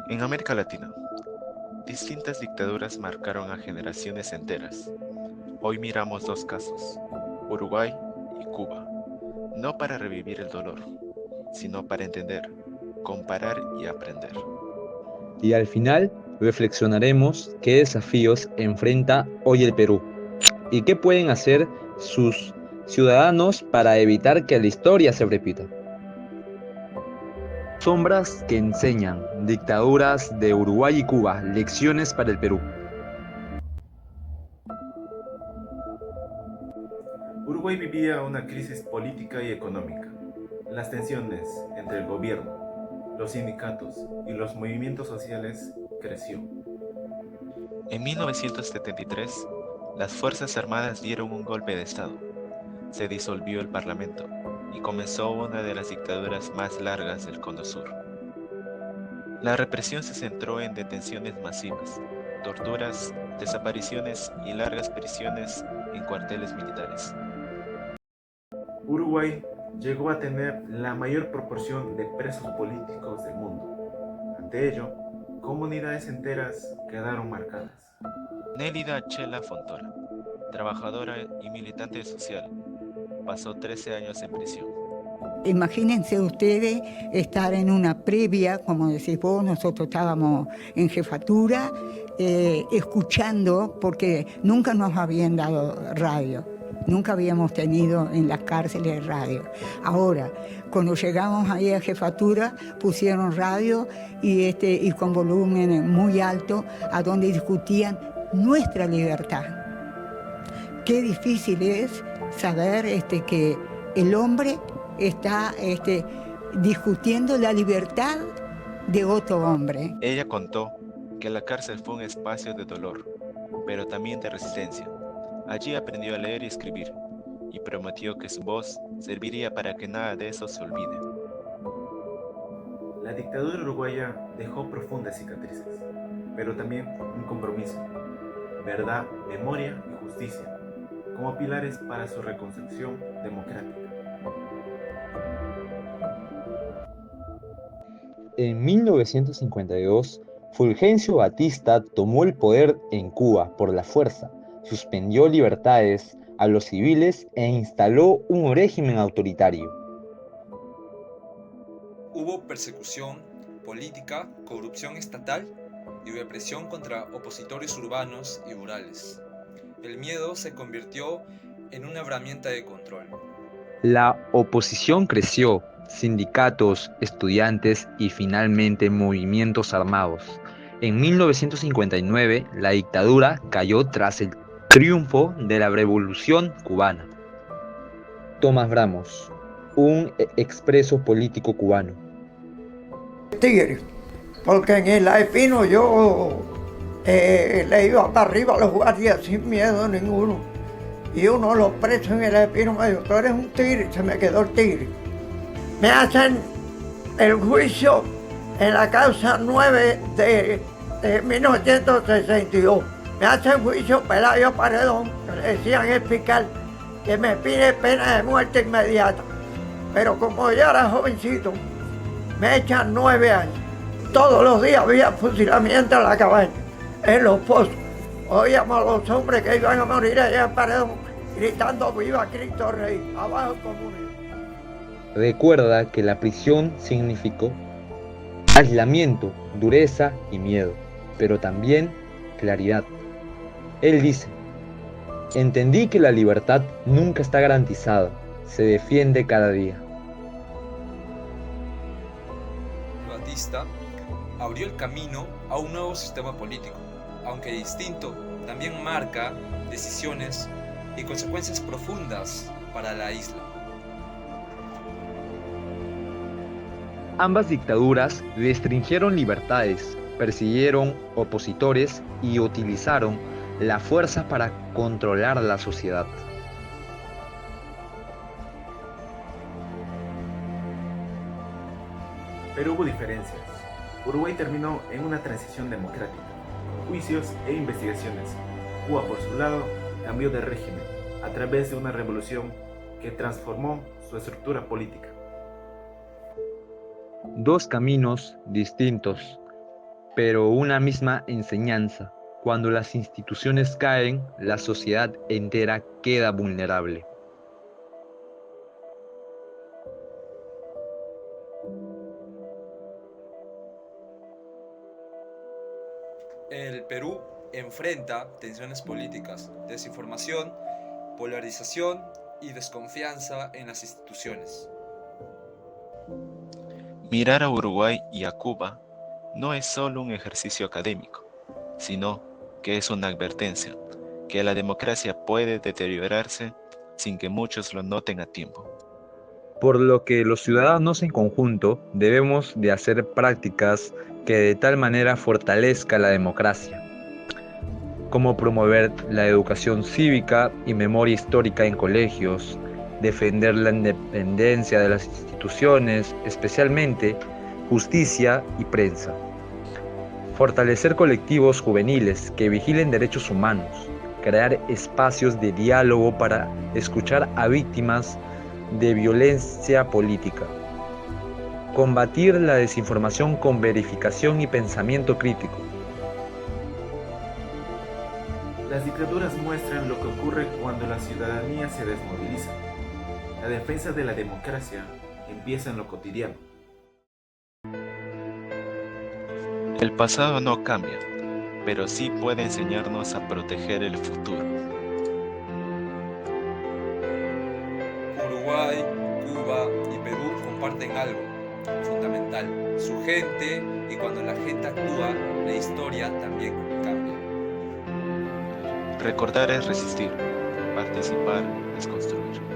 En América Latina, distintas dictaduras marcaron a generaciones enteras. Hoy miramos dos casos, Uruguay y Cuba, no para revivir el dolor, sino para entender, comparar y aprender. Y al final reflexionaremos qué desafíos enfrenta hoy el Perú y qué pueden hacer sus ciudadanos para evitar que la historia se repita. Sombras que enseñan, dictaduras de Uruguay y Cuba, lecciones para el Perú. Uruguay vivía una crisis política y económica. Las tensiones entre el gobierno, los sindicatos y los movimientos sociales creció. En 1973, las Fuerzas Armadas dieron un golpe de Estado. Se disolvió el Parlamento y comenzó una de las dictaduras más largas del Cono Sur. La represión se centró en detenciones masivas, torturas, desapariciones y largas prisiones en cuarteles militares. Uruguay llegó a tener la mayor proporción de presos políticos del mundo. Ante ello, comunidades enteras quedaron marcadas. Nélida Chela Fontola, trabajadora y militante social, pasó 13 años en prisión. Imagínense ustedes estar en una previa, como decís vos, nosotros estábamos en jefatura, escuchando, porque nunca nos habían dado radio, nunca habíamos tenido en las cárceles radio. Ahora, cuando llegamos ahí a jefatura, pusieron radio y con volumen muy alto, a donde discutían nuestra libertad. Qué difícil es saber que el hombre está discutiendo la libertad de otro hombre. Ella contó que la cárcel fue un espacio de dolor, pero también de resistencia. Allí aprendió a leer y escribir, y prometió que su voz serviría para que nada de eso se olvide. La dictadura uruguaya dejó profundas cicatrices, pero también un compromiso, verdad, memoria y justicia, como pilares para su reconstrucción democrática. En 1952, Fulgencio Batista tomó el poder en Cuba por la fuerza, suspendió libertades a los civiles e instaló un régimen autoritario. Hubo persecución política, corrupción estatal y represión contra opositores urbanos y rurales. El miedo se convirtió en una herramienta de control. La oposición creció, sindicatos, estudiantes y finalmente movimientos armados. En 1959, la dictadura cayó tras el triunfo de la Revolución cubana. Tomás Bramos, un expreso político cubano. Tigre, porque en el Espino yo le iba para arriba a los guardias sin miedo ninguno. Y uno de los presos en el Espino me dijo, tú eres un tigre, y se me quedó el tigre. Me hacen el juicio en la causa 9 de 1962. Me hacen juicio Pelayo Paredón, que le decían el fiscal, que me pide pena de muerte inmediata. Pero como yo era jovencito, me echan 9 años. Todos los días había fusilamiento en la cabaña, en los pozos. Oíamos a los hombres que iban a morir allá en Paredón, gritando viva Cristo Rey, abajo el comunismo. Recuerda que la prisión significó aislamiento, dureza y miedo, pero también claridad. Él dice, entendí que la libertad nunca está garantizada, se defiende cada día. Batista abrió el camino a un nuevo sistema político, aunque distinto, también marca decisiones y consecuencias profundas para la isla. Ambas dictaduras restringieron libertades, persiguieron opositores y utilizaron la fuerza para controlar la sociedad. Pero hubo diferencias. Uruguay terminó en una transición democrática, con juicios e investigaciones. Cuba, por su lado, cambió de régimen a través de una revolución que transformó su estructura política. Dos caminos distintos, pero una misma enseñanza. Cuando las instituciones caen, la sociedad entera queda vulnerable. El Perú enfrenta tensiones políticas, desinformación, polarización y desconfianza en las instituciones. Mirar a Uruguay y a Cuba no es solo un ejercicio académico, sino que es una advertencia, que la democracia puede deteriorarse sin que muchos lo noten a tiempo. Por lo que los ciudadanos en conjunto debemos de hacer prácticas que de tal manera fortalezca la democracia, como promover la educación cívica y memoria histórica en colegios, defender la independencia de las instituciones, especialmente justicia y prensa, fortalecer colectivos juveniles que vigilen derechos humanos, crear espacios de diálogo para escuchar a víctimas de violencia política, combatir la desinformación con verificación y pensamiento crítico. Las dictaduras muestran lo que ocurre cuando la ciudadanía se desmoviliza. La defensa de la democracia empieza en lo cotidiano. El pasado no cambia, pero sí puede enseñarnos a proteger el futuro. Uruguay, Cuba y Perú comparten algo fundamental, su gente, y cuando la gente actúa, la historia también cambia. Recordar es resistir, participar es construir.